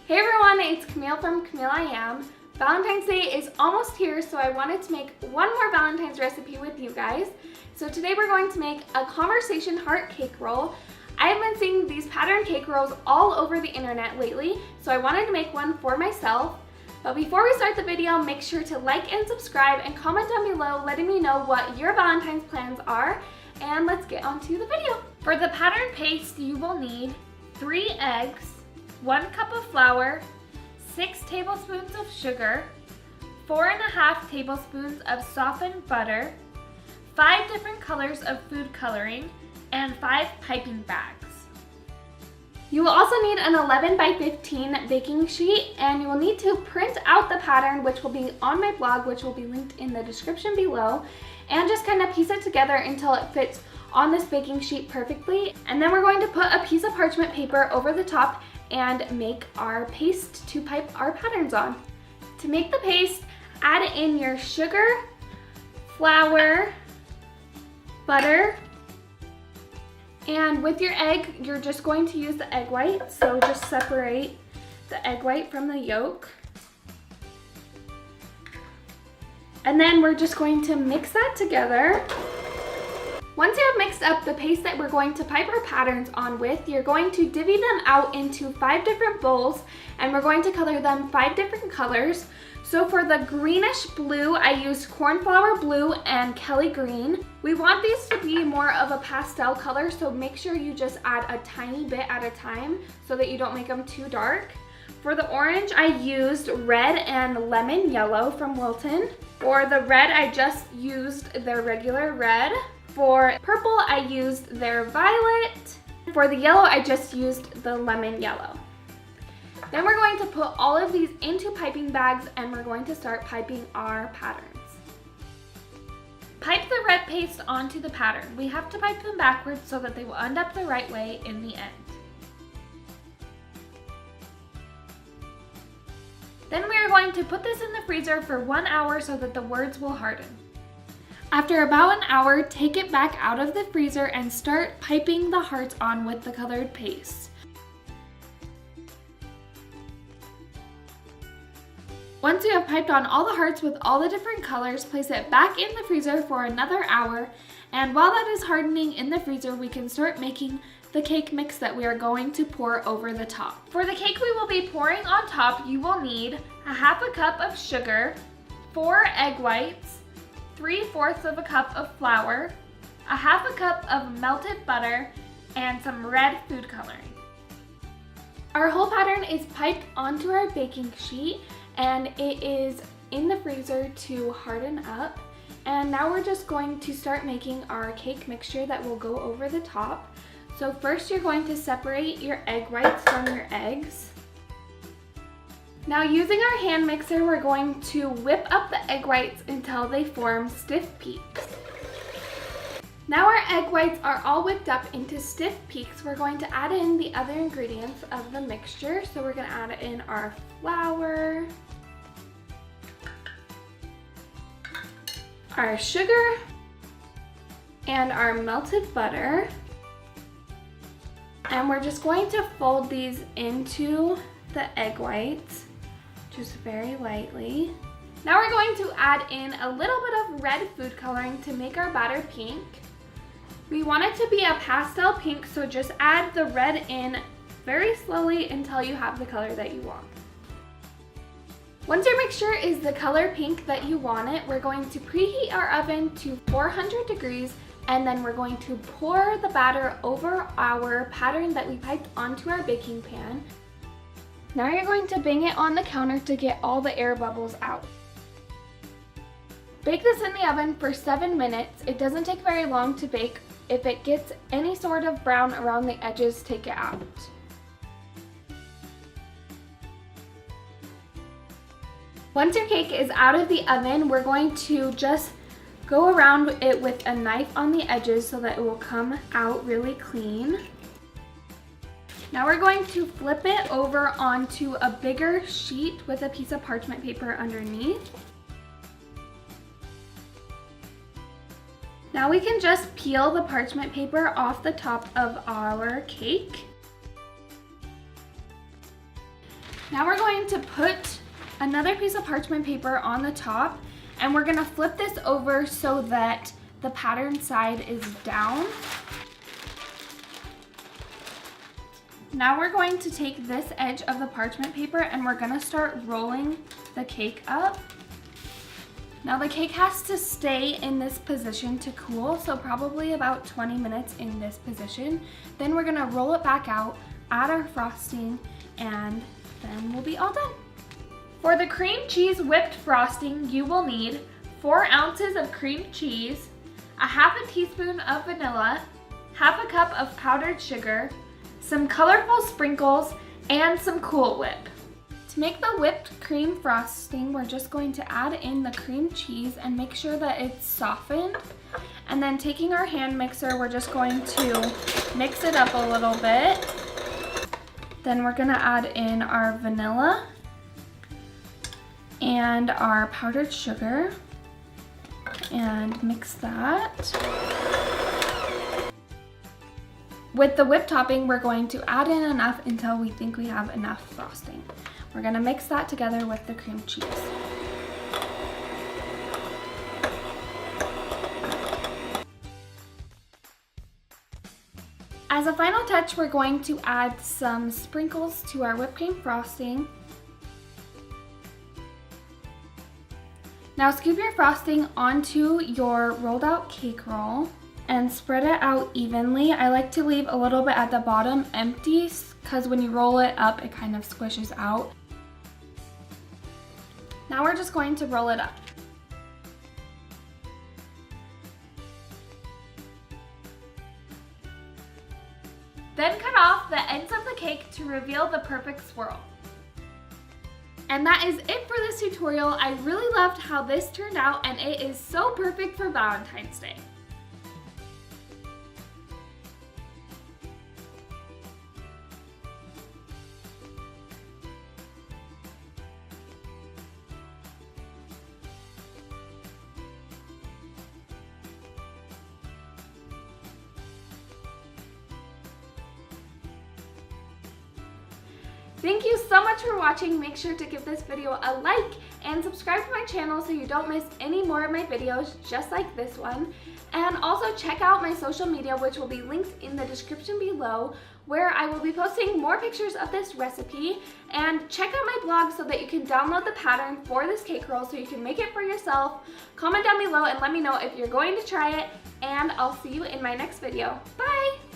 Hey everyone, it's Camille from Camilleiam. Valentine's Day is almost here, so I wanted to make one more Valentine's recipe with you guys. So today we're going to make a conversation heart cake roll. I have been seeing these pattern cake rolls all over the internet lately, so I wanted to make one for myself. But before we start the video, make sure to like and subscribe and comment down below letting me know what your Valentine's plans are. And let's get on to the video. For the pattern paste, you will need 3 eggs, 1 cup of flour, 6 tablespoons of sugar, 4.5 tablespoons of softened butter, 5 different colors of food coloring, and 5 piping bags. You will also need an 11 by 15 baking sheet, and you will need to print out the pattern, which will be on my blog, which will be linked in the description below, and just kind of piece it together until it fits on this baking sheet perfectly. And then we're going to put a piece of parchment paper over the top and make our paste to pipe our patterns on. To make the paste, add in your sugar, flour, butter, and with your egg, you're just going to use the egg white, so just separate the egg white from the yolk. And then we're just going to mix that together. Once you have mixed up the paste that we're going to pipe our patterns on with, you're going to divvy them out into 5 different bowls, and we're going to color them 5 different colors. So for the greenish blue, I used cornflower blue and Kelly green. We want these to be more of a pastel color, so make sure you just add a tiny bit at a time so that you don't make them too dark. For the orange, I used red and lemon yellow from Wilton. For the red, I just used their regular red. For purple, I used their violet. For the yellow, I just used the lemon yellow. Then we're going to put all of these into piping bags, and we're going to start piping our patterns. Pipe the red paste onto the pattern. We have to pipe them backwards so that they will end up the right way in the end. Then we are going to put this in the freezer for 1 hour so that the words will harden. After about an hour, take it back out of the freezer and start piping the hearts on with the colored paste. Once you have piped on all the hearts with all the different colors, place it back in the freezer for another hour, and while that is hardening in the freezer, we can start making the cake mix that we are going to pour over the top. For the cake we will be pouring on top, you will need 1/2 cup of sugar, 4 egg whites, 3/4 of a cup of flour, 1/2 cup of melted butter, and some red food coloring. Our whole pattern is piped onto our baking sheet, and it is in the freezer to harden up. And now we're just going to start making our cake mixture that will go over the top. So first you're going to separate your egg whites from your eggs. Now using our hand mixer, we're going to whip up the egg whites until they form stiff peaks. Now our egg whites are all whipped up into stiff peaks, we're going to add in the other ingredients of the mixture. So we're going to add in our flour, our sugar, and our melted butter. And we're just going to fold these into the egg whites, just very lightly. Now we're going to add in a little bit of red food coloring to make our batter pink. We want it to be a pastel pink, so just add the red in very slowly until you have the color that you want. Once your mixture is the color pink that you want it, we're going to preheat our oven to 400 degrees, and then we're going to pour the batter over our pattern that we piped onto our baking pan. Now you're going to bang it on the counter to get all the air bubbles out. Bake this in the oven for 7 minutes. It doesn't take very long to bake. If it gets any sort of brown around the edges, take it out. Once your cake is out of the oven, we're going to just go around it with a knife on the edges so that it will come out really clean. Now we're going to flip it over onto a bigger sheet with a piece of parchment paper underneath. Now we can just peel the parchment paper off the top of our cake. Now we're going to put another piece of parchment paper on the top, and we're gonna flip this over so that the pattern side is down. Now we're going to take this edge of the parchment paper and we're gonna start rolling the cake up. Now the cake has to stay in this position to cool, so probably about 20 minutes in this position. Then we're gonna roll it back out, add our frosting, and then we'll be all done. For the cream cheese whipped frosting, you will need 4 ounces of cream cheese, a half a teaspoon of vanilla, half a cup of powdered sugar, some colorful sprinkles, and some Cool Whip. To make the whipped cream frosting, we're just going to add in the cream cheese and make sure that it's softened. And then taking our hand mixer, we're just going to mix it up a little bit. Then we're gonna add in our vanilla and our powdered sugar and mix that. With the whipped topping, we're going to add in enough until we think we have enough frosting. We're gonna mix that together with the cream cheese. As a final touch, we're going to add some sprinkles to our whipped cream frosting. Now scoop your frosting onto your rolled out cake roll and spread it out evenly. I like to leave a little bit at the bottom empty because when you roll it up, it kind of squishes out. Now we're just going to roll it up. Then cut off the ends of the cake to reveal the perfect swirl. And that is it for this tutorial. I really loved how this turned out, and it is so perfect for Valentine's Day. Thank you so much for watching. Make sure to give this video a like and subscribe to my channel so you don't miss any more of my videos just like this one. And also check out my social media, which will be linked in the description below, where I will be posting more pictures of this recipe. And check out my blog so that you can download the pattern for this cake roll so you can make it for yourself. Comment down below and let me know if you're going to try it, and I'll see you in my next video. Bye!